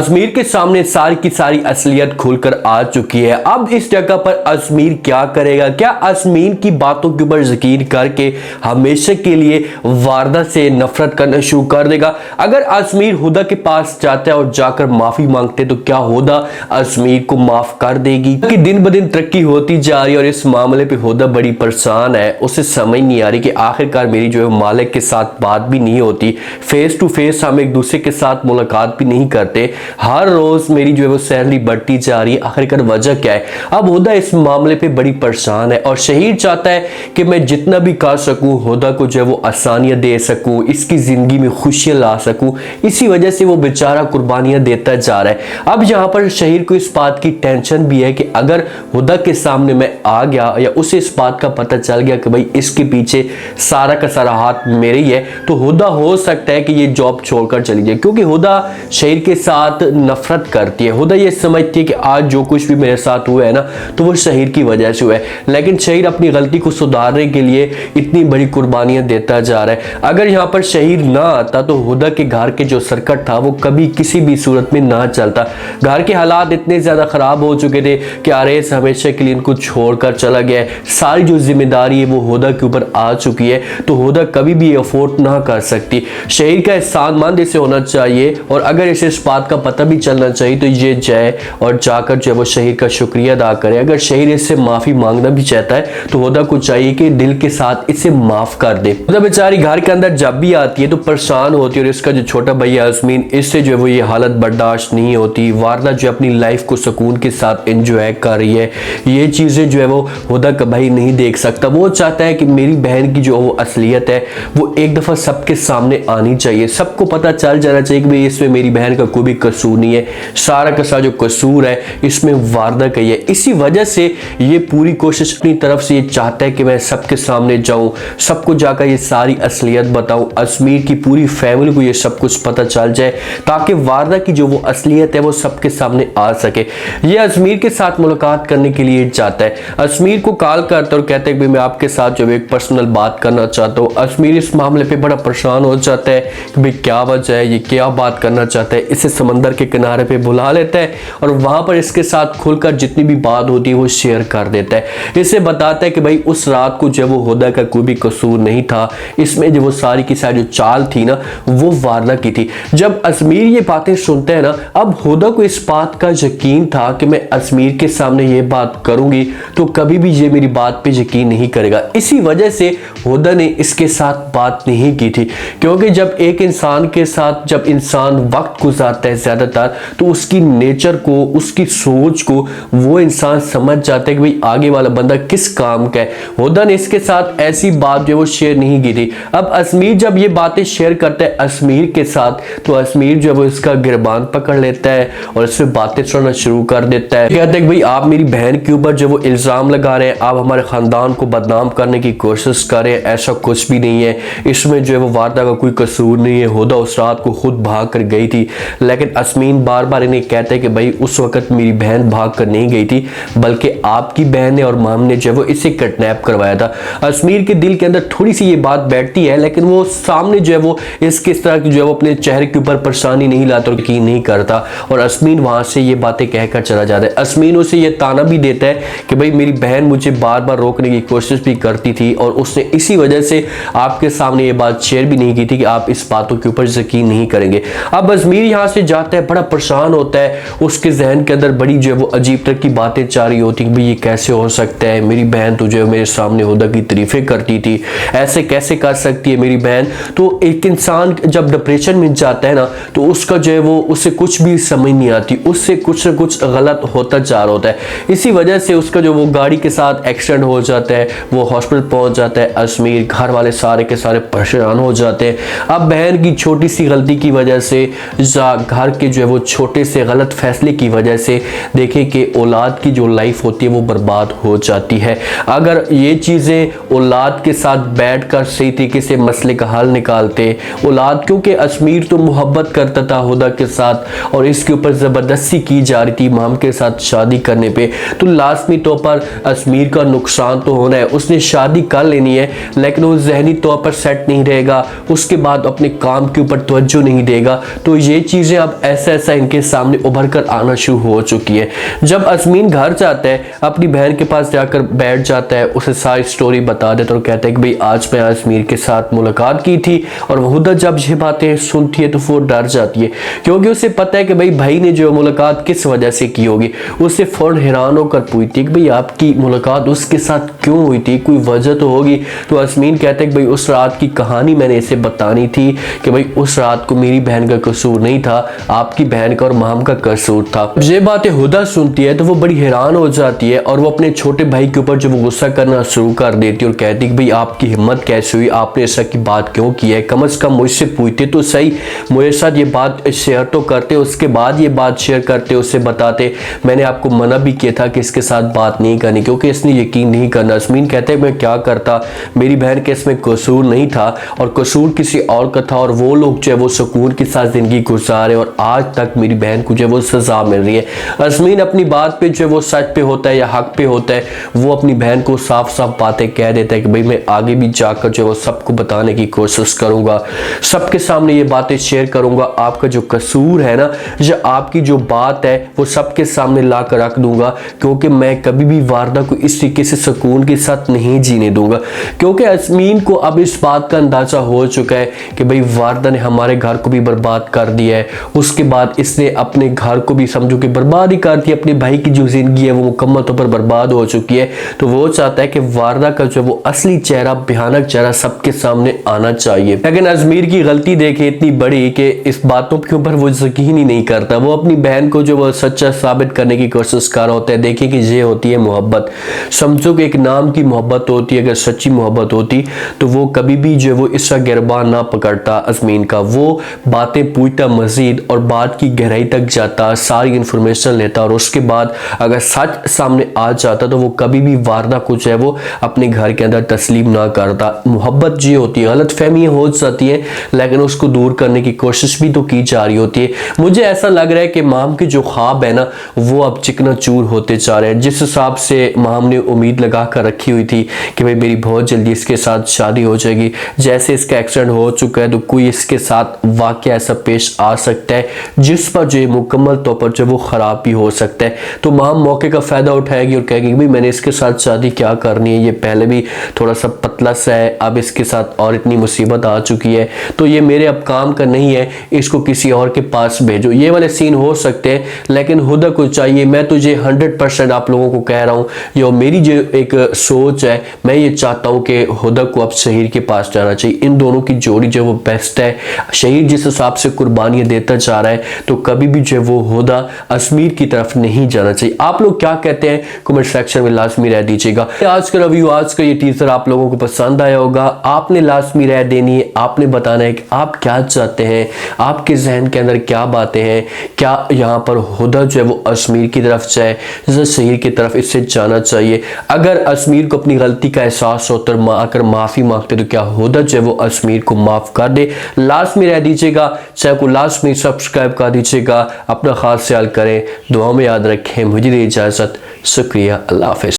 अजमीर के सामने सारी की सारी असलियत खुलकर आ चुकी है। अब इस जगह पर अजमीर क्या करेगा? क्या अजमीर की बातों के ऊपर यकीन करके हमेशा के लिए वारदा से नफरत करना शुरू कर देगा? अगर अजमीर हुदा के पास जाता है और जाकर माफी मांगते तो क्या हुदा अजमीर को माफ कर देगी? कि दिन ब दिन तरक्की होती जा रही है और इस मामले पे हुदा बड़ी परेशान है। उसे समझ नहीं आ रही कि आखिरकार मेरी जो है मालिक के साथ बात भी नहीं होती, फेस टू फेस हम एक दूसरे के साथ मुलाकात भी नहीं करते, हर रोज मेरी जो है वो सैलरी बढ़ती जा रही है, आखिरकार वजह क्या है? अब हुदा इस मामले पे बड़ी परेशान है और शहीद चाहता है कि मैं जितना भी कर सकूं हुदा को जो है वो आसानियां दे सकूं, इसकी जिंदगी में खुशियां ला सकूं। इसी वजह से वो बेचारा कुर्बानियां देता जा रहा है। अब यहाँ पर शहीद को इस बात की टेंशन भी है कि अगर हुदा के सामने मैं आ गया या उसे इस बात का पता चल गया कि भाई इसके पीछे सारा का सारा हाथ मेरे ही है, तो हुदा हो सकता है कि ये जॉब छोड़कर चली जाए, क्योंकि हुदा शहीद के साथ नफरत करती है। हुदा ये समझती है कि आज जो कुछ भी मेरे साथ हुआ है ना, तो वो शहीद की वजह से हुआ है, लेकिन शहीद अपनी गलती को सुधारने के लिए इतनी बड़ी कुर्बानियां देता जा रहा है। अगर यहाँ पर शहीद ना आता तो हुदा के घर के जो सर्कट था वो कभी किसी भी सूरत में ना चलता। घर के हालात इतने ज्यादा खराब हो चुके थे कि आरएस हमेशा के लिए इनको छोड़कर चला गया है। सारी जो जिम्मेदारी है वो हुदा के ऊपर आ चुकी है, तो हुदा कभी भी अफोर्ड ना कर सकती। शहीद का एहसानमंद इसे होना चाहिए और अगर इसे इस बात का पता भी चलना चाहिए तो ये जाए और जाकर जो है वो शहीद का शुक्रिया अदा करे। अगर शहीद इससे माफी मांगना भी चाहता है तो हुदा को चाहिए कि दिल के साथ इसे माफ कर दे। हुदा बेचारी घर के अंदर जब भी आती है तो परेशान होती है और इसका जो छोटा भैया अजमीन, इससे जो है वो ये हालत बर्दाश्त नहीं होती। वारदा जो अपनी लाइफ को सुकून के साथ एंजॉय कर रही है, ये चीजें जो है वो हुदा का भाई नहीं देख सकता। वो चाहता है कि मेरी बहन की जो वो असलियत है वो एक दफा सबके सामने आनी चाहिए, सबको पता चल जाना चाहिए कि भाई इसमें मेरी बहन का कोई भी कसूर नहीं है, सारा का सारा जो कसूर है इसमें वारदा का ही है। इसी वजह से ये पूरी कोशिश अपनी तरफ से ये चाहता है कि मैं सबके सामने जाऊं, सबको जाकर ये सारी असलियत बताऊं, अजमीर की पूरी फैमिली को ये सब कुछ पता चल जाए, ताकि वारदा की जो वो असलियत है वो सबके सामने आ सके। ये अजमीर के साथ मुलाकात करने के लिए चाहता है। अजमीर को कॉल करता और कहता है कि मैं आपके साथ जो एक पर्सनल बात करना चाहता हूँ। अजमीर इस मामले पे बड़ा परेशान हो जाता है कि भाई क्या वजह है, ये क्या बात करना चाहता है। इसे समंदर के किनारे पे बुला लेता है और वहां पर इसके साथ खुलकर जितनी भी बात होती है वो शेयर कर देता है। इसे बताता है कि भाई उस रात को जब वो हुदा का कोई भी कसूर नहीं था, इसमें जो वो सारी की सारी जो चाल थी ना वो वारदा की थी। जब अजमीर ये बातें सुनते हैं ना, अब हुदा को इस बात का यकीन था कि मैं अजमीर के सामने ये बात करूंगी तो कभी भी ये मेरी बात पे यकीन नहीं करेगा। इसी वजह से हुदा ने इसके साथ बात नहीं की थी, क्योंकि जब एक इंसान के साथ जब इंसान वक्त गुजारता है ज्यादातर तो उसकी नेचर को, उसकी सोच को वो इंसान समझ जाता है कि भाई आगे वाला बंदा किस काम का है। हुदा ने इसके साथ ऐसी बात जो वो शेयर नहीं की थी। अब अजमीर जब ये बातें शेयर करता है अजमीर के साथ तो अजमीर जो वो इसका गिरबान पकड़ लेता है और इससे बातें सुनना शुरू कर देता है। कहता है कि भाई आप मेरी बहन के ऊपर जो वो इल्जाम लगा रहे हैं, आप हमारे खानदान को बदनाम करने की कोशिश कर रहे हैं, ऐसा कुछ भी नहीं है, इसमें जो है वो वारदा का कोई कसूर नहीं है। हुदा उस रात को खुद भाग कर गई थी, लेकिन अजमीन बार बार इन्हें कहते हैं कि भाई उस वक्त मेरी बहन भाग कर नहीं गई थी, बल्कि आपकी बहन ने और माम ने जो वो इसे किडनैप करवाया था। अजमीर के दिल के अंदर थोड़ी सी ये बात बैठती है, लेकिन वो सामने जो है वो किस तरह की जो है वो अपने चेहरे के ऊपर परेशानी नहीं लाता और यकीन नहीं करता और अजमीन वहां से ये बातें कहकर चला जाता है। अजमीन उसे ये ताना भी देता है कि भाई मेरी बहन मुझे बार बार रोकने की कोशिश भी करती थी और उसने इसी वजह से आपके सामने ये बात शेयर भी नहीं की थी कि आप इस बातों के ऊपर यकीन नहीं करेंगे। अब अजमीर यहाँ से जाता है, बड़ा परेशान होता है, उसके जहन के अंदर बड़ी जो है वो अजीब तरह की बातें चाह रही होती कि भाई ये कैसे हो सकता है, मेरी बहन तो जो है मेरे सामने हुदा की तारीफें करती थी, ऐसे कैसे कर सकती है मेरी बहन। तो एक इंसान जब डिप्रेशन में जाता है ना तो उसका जो है वो उसे कुछ भी समझ नहीं आती, उससे कुछ ना कुछ गलत होता जा रहा होता है। इसी वजह से उसका जो वो गाड़ी के साथ एक्सीडेंट हो जाता है, वो हॉस्पिटल पहुंच जाता है। अजमीर, घर वाले सारे के सारे परेशान हो जाते हैं। अब बहन की छोटी सी गलती की वजह से, घर के जो है वो छोटे से गलत फैसले की वजह से देखें कि औलाद की जो लाइफ होती है वो बर्बाद हो जाती है। अगर ये चीज़ें औलाद के साथ बैठकर सही तरीके से मसले का हल निकालते औलाद, क्योंकि अजमीर तो मोहब्बत करता था हुदा के साथ और इसके ऊपर ज़बरदस्ती की जा रही थी माम के साथ शादी करने पे, तो लाजमी तौर पर अजमीर का नुकसान तो होना है। उसने शादी कर लेनी है लेकिन वो जहनी तौर पर सेट नहीं रहेगा, उसके बाद अपने काम के ऊपर तवज्जो नहीं देगा। तो ये चीज़ें अब ऐसा ऐसा इनके सामने उभर कर आना शुरू हो चुकी है। जब अजमीन घर जाता है, अपनी बहन के पास जाकर बैठ जाता है, उसे सारी स्टोरी बता देता और कहता है कि भाई आज मैं अजमीर के साथ मुलाकात की थी। और हुदा जब ये बातें सुनती है तो वो डर जाती है, क्योंकि उसे पता है कि भाई ने जो मुलाकात किस वजह से की होगी। उससे फौरन हैरान होकर पूछती है कि भाई आपकी मुलाकात उसके साथ क्यों हुई थी, कोई वजह तो होगी। तो अजमीन कहते हैं कि भाई उस रात की कहानी मैंने इसे बतानी थी कि भाई उस रात को मेरी बहन का कसूर नहीं था, आपकी बहन का और माम का कसूर था। ये बातें हुदा सुनती है तो वो बड़ी हैरान हो जाती है और वो अपने छोटे भाई के ऊपर जो वो गुस्सा करना शुरू कर देती है और कहती है कि भाई आपकी हिम्मत कैसे हुई, आपने ऐसा की बात क्यों की है, कम से कम मुझसे पूछते तो सही, मेरे साथ ये बात शेयर तो करते, उसके बाद ये बात शेयर करते, उससे बताते। मैंने आपको मना भी किया था कि इसके साथ बात नहीं करनी, क्योंकि इसने यकीन नहीं करना। अजमीन कहते हैं मैं क्या करता, मेरी बहन के इसमें कसूर नहीं था और कसूर किसी और का था, और वो लोग जो है वो सुकून के साथ जिंदगी गुजारे और आज तक मेरी बहन को जो है वो सजा मिल रही है। अजमीन अपनी बात पे जो है वो सच पे होता है या हक पे होता है, वो अपनी बहन को साफ साफ बातें कह देता है कि भाई मैं आगे भी जाकर जो है वो सबको बताने की कोशिश करूंगा, सबके सामने ये बातें शेयर करूंगा, आपका जो कसूर है ना या आपकी जो बात है वो सबके सामने ला कर रख दूंगा, क्योंकि मैं कभी भी वारदा को इस तरीके से सुकून के साथ नहीं जीने दूंगा। क्योंकि अजमीन को अब इस बात का अंदाजा हो चुका है कि भाई वारदा ने हमारे घर को भी बर्बाद कर दिया है, उसके बाद इसने अपने घर को भी समझो कि बर्बाद ही कर दिया, अपने भाई की जो जिंदगी है वो मुकम्मल तौर पर बर्बाद हो चुकी है। तो वो चाहता है कि वारदा का जो वो असली चेहरा, भयानक चेहरा सबके सामने आना चाहिए। लेकिन अजमीर की गलती देखे इतनी बड़ी कि इस बातों के ऊपर वो यकीन ही नहीं करता। वो अपनी बहन को जो वो सच्चा साबित करने की कोशिश कर रहा होता है। देखिए कि ये होती है मोहब्बत, समझो कि एक नाम की मोहब्बत होती है। अगर सच्ची मोहब्बत होती तो वो कभी भी जो वो इसका गिरबान ना पकड़ता अजमीन का, वो बातें पूछता मजीद और बात की गहराई तक जाता, सारी इंफॉर्मेशन लेता और उसके बाद अगर सच सामने आ जाता तो वो कभी भी वारदा कुछ है वो अपने घर के अंदर तस्लीम ना करता। मोहब्बत जी होती है, गलत फहमियाँ हो जाती है, लेकिन उसको दूर करने की कोशिश भी तो की जा रही होती है। मुझे ऐसा लग रहा है कि माम के जो ख्वाब है ना वो अब चिकना चूर होते जा रहे हैं। जिस हिसाब से माम ने उम्मीद लगा कर रखी हुई थी कि भाई मेरी बहुत जल्दी इसके साथ शादी हो जाएगी, जैसे इसका एक्सीडेंट हो चुका है तो कोई इसके साथ वाकया ऐसा पेश आ सकता है जिस पर जो मुकम्मल तौर पर जो वो खराब भी हो सकता है। तो माम मौके का फायदा उठाएगी और कहेगी भाई मैंने इसके साथ शादी क्या करनी है, ये पहले भी थोड़ा सा पतला सा है, अब इसके साथ और इतनी मुसीबत आ चुकी है तो ये मेरे अब काम का नहीं है, इसको किसी और के पास भेजो। ये वाले सीन हो सकते हैं, लेकिन हुदा को चाहिए, मैं तुझे 100% आप लोगों को कह रहा हूँ, ये मेरी जो एक सोच है, मैं ये चाहता हूँ कि हुदा को अब शहीर के पास जाना चाहिए। इन दोनों की जोड़ी जो वो बेस्ट है। शहीर जिस हिसाब से कुर्बानियां देता जा रहा है तो कभी भी जो वो हुदा अजमीर की तरफ नहीं जाना चाहिए। आप लोग क्या कहते हैं कमेंट सेक्शन में लाजमी राय दीजिएगा। आज का रिव्यू, आज का ये टीजर आप लोगों को पसंद आया होगा। आपने लाजमी राय देनी है, आपने बताना है कि आप क्या चाहते हैं, आपके जहन के अंदर क्या बातें हैं। क्या यहाँ पर हुदा जो है वो अजमीर की तरफ जाए या शहीर की तरफ इससे जाना चाहिए? अगर अजमीर को अपनी गलती का एहसास होता है, आकर माफी मांगते तो क्या हुदा जो है वो अजमीर को माफ कर दे? लाजमी राय दीजिएगा, चैनल को लाजमी सब्सक्राइब कर दीजिएगा। अपना खास ख्याल करें, दुआ में याद रखें। मुझे दी इजाजत, शुक्रिया, अल्लाह हाफिज।